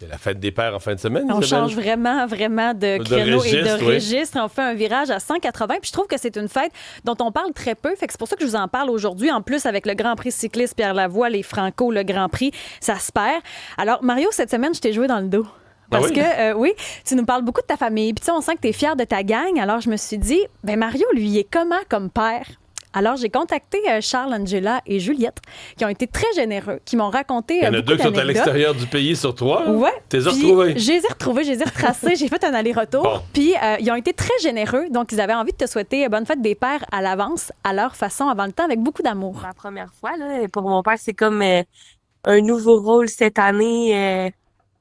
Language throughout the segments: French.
C'est la fête des pères en fin de semaine, On Isabelle? change vraiment, vraiment de créneau et de registre. On fait un virage à 180. Puis je trouve que c'est une fête dont on parle très peu. Fait que c'est pour ça que je vous en parle aujourd'hui. En plus, avec le Grand Prix cycliste Pierre Lavoie, les Franco, le Grand Prix, ça se perd. Alors, Mario, cette semaine, je t'ai joué dans le dos. Parce que, oui, tu nous parles beaucoup de ta famille. Puis, tu sais, on sent que tu es fier de ta gang. Alors, je me suis dit, ben Mario, lui, il est comment comme père? Alors, j'ai contacté Charles, Angela et Juliette, qui ont été très généreux, qui m'ont raconté Il y en a deux qui sont à l'extérieur du pays sur trois. Ouais. T'es retrouvés. Je les ai retrouvés, je les ai retracés. J'ai fait un aller-retour. Bon. Puis, ils ont été très généreux. Donc, ils avaient envie de te souhaiter bonne fête des pères à l'avance, à leur façon, avant le temps, avec beaucoup d'amour. La première fois, là, pour mon père, c'est comme un nouveau rôle cette année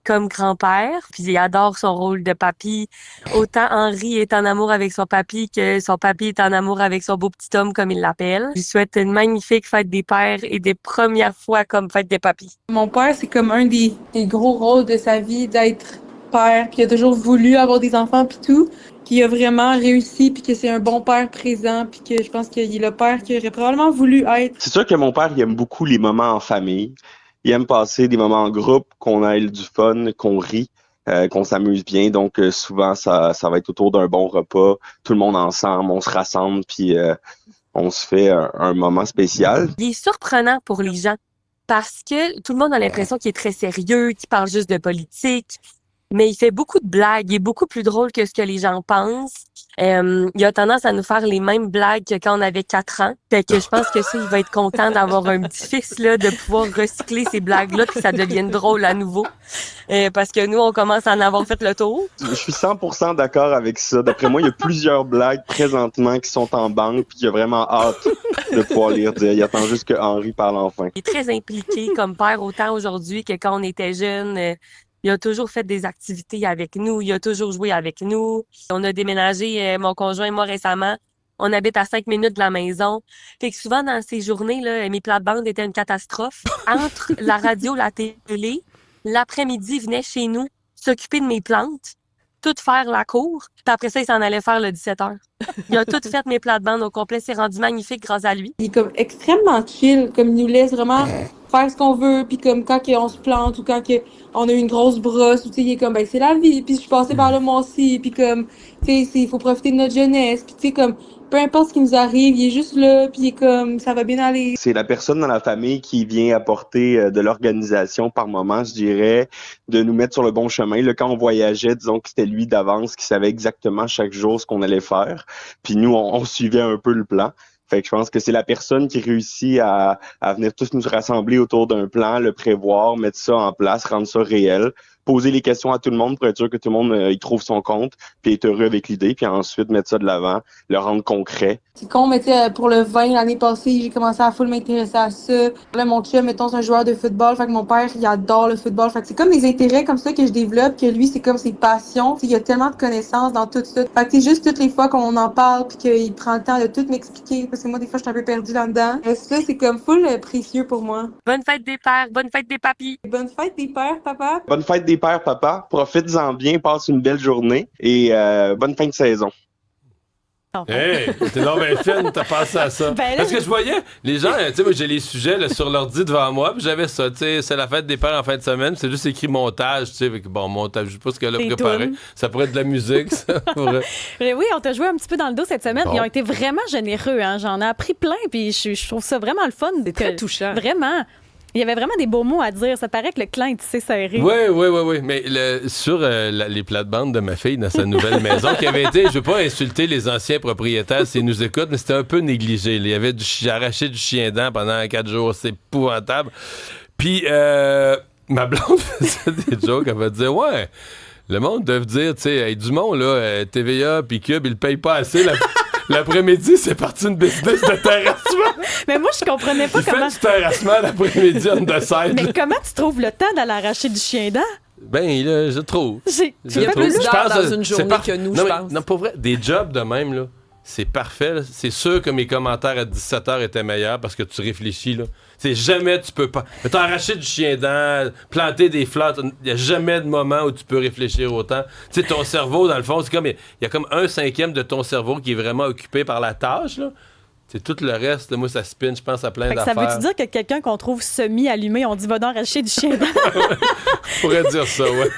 comme grand-père. Puis il adore son rôle de papy. Autant Henri est en amour avec son papy que son papy est en amour avec son beau petit homme, comme il l'appelle. Je lui souhaite une magnifique fête des pères et des premières fois comme fête des papys. Mon père, c'est comme un des gros rôles de sa vie d'être père, puis il a toujours voulu avoir des enfants puis tout, puis il a vraiment réussi, puis que c'est un bon père présent, puis que je pense qu'il est le père qu'il aurait probablement voulu être. C'est sûr que mon père, il aime beaucoup les moments en famille. Il aime passer des moments en groupe, qu'on ait du fun, qu'on rit, qu'on s'amuse bien. Donc, souvent, ça va être autour d'un bon repas, tout le monde ensemble, on se rassemble, puis on se fait un moment spécial. Il est surprenant pour les gens parce que tout le monde a l'impression qu'il est très sérieux, qu'il parle juste de politique, mais il fait beaucoup de blagues. Il est beaucoup plus drôle que ce que les gens pensent. Il a tendance à nous faire les mêmes blagues que quand on avait 4 ans. Fait que je pense que ça, il va être content d'avoir un petit-fils, là, de pouvoir recycler ces blagues-là puis que ça devienne drôle à nouveau. Parce que nous, on commence à en avoir fait le tour. Je suis 100% d'accord avec ça. D'après moi, il y a plusieurs blagues présentement qui sont en banque puis il a vraiment hâte de pouvoir les redire. Il attend juste que Henri parle enfin. Il est très impliqué comme père, autant aujourd'hui que quand on était jeune. Il a toujours fait des activités avec nous. Il a toujours joué avec nous. On a déménagé, mon conjoint et moi, récemment. On habite à 5 minutes de la maison. Fait que souvent, dans ces journées, là, mes plates-bandes étaient une catastrophe. Entre la radio, la télé, l'après-midi, il venait chez nous s'occuper de mes plantes, tout faire la cour. Puis après ça, il s'en allait faire le 17h. Il a tout fait mes plates-bandes au complet. C'est rendu magnifique grâce à lui. Il est comme extrêmement chill, comme il nous laisse vraiment faire ce qu'on veut, puis comme quand on se plante ou quand on a une grosse brosse, ou tu sais, il est comme, ben c'est la vie, puis je suis passée par là moi aussi, puis comme, tu sais, il faut profiter de notre jeunesse, puis tu sais, comme, peu importe ce qui nous arrive, il est juste là, puis il est comme, ça va bien aller. C'est la personne dans la famille qui vient apporter de l'organisation par moment, je dirais, de nous mettre sur le bon chemin. Là, quand on voyageait, disons que c'était lui d'avance qui savait exactement chaque jour ce qu'on allait faire. Puis nous, on suivait un peu le plan. Fait que je pense que c'est la personne qui réussit à venir tous nous rassembler autour d'un plan, le prévoir, mettre ça en place, rendre ça réel, poser les questions à tout le monde pour être sûr que tout le monde y trouve son compte, puis est heureux avec l'idée, puis ensuite mettre ça de l'avant, le rendre concret. C'est con, mais tu sais, pour le vin, l'année passée, j'ai commencé à full m'intéresser à ça. Là, mon chum, mettons, c'est un joueur de football, fait que mon père, il adore le football. Fait que c'est comme des intérêts comme ça que je développe, que lui, c'est comme ses passions. Tu sais, il y a tellement de connaissances dans tout ça. Fait que c'est juste toutes les fois qu'on en parle, puis qu'il prend le temps de tout m'expliquer, parce que moi, des fois, je suis un peu perdue là-dedans. Ça, c'est comme full précieux pour moi. Bonne fête des pères, bonne fête des papys. Bonne fête des pères, papa. Bonne fête des pères, papa. Profites-en bien, passe une belle journée et bonne fin de saison. Hey, t'es donc bien fine, t'as pensé à ça. Ben là, Parce que je voyais, les gens, tu sais, moi j'ai les sujets là, sur l'ordi devant moi, puis j'avais ça, tu sais, c'est la fête des pères en fin de semaine, c'est juste écrit montage, tu sais, bon, montage, je sais pas ce qu'elle a Des préparé. tunes. Ça pourrait être de la musique, ça pourrait. Oui, on t'a joué un petit peu dans le dos cette semaine. Bon. Ils ont été vraiment généreux. Hein? J'en ai appris plein, puis je trouve ça vraiment le fun. C'est très touchant. Vraiment. Il y avait vraiment des beaux mots à dire. Ça paraît que le clan est tissé serré. Oui. Mais sur les plates-bandes de ma fille dans sa nouvelle maison, qui avait été, je veux pas insulter les anciens propriétaires s'ils nous écoutent, mais c'était un peu négligé. Il y avait arraché du chien-dent pendant 4 jours. C'est épouvantable. Puis, ma blonde faisait des jokes. Elle va dire, ouais, le monde doit dire, tu sais, hey, Dumont, là, TVA puis Cube, ils le payent pas assez. L'après-midi, c'est parti une business de terrassement. Mais moi, je comprenais pas Il comment... fait du terrassement l'après-midi on the side. Mais comment tu trouves le temps d'aller arracher du chien-dent? Ben, là, je trouve. Il y a plus d'heures dans une journée que nous, je pense. Non, pour vrai, des jobs de même, là, c'est parfait. Là. C'est sûr que mes commentaires à 17h étaient meilleurs parce que tu réfléchis, là. C'est jamais tu peux pas. Mais t'as arraché du chien-dent, planter des fleurs, il n'y a jamais de moment où tu peux réfléchir autant. Tu sais, ton cerveau, dans le fond, c'est comme. Il y a comme 1/5 de ton cerveau qui est vraiment occupé par la tâche, là. C'est tout le reste, là, moi, ça spin, je pense à plein d'affaires. Ça veut-tu dire que quelqu'un qu'on trouve semi-allumé, on dit va donc racheter du chien? On pourrait dire ça, ouais.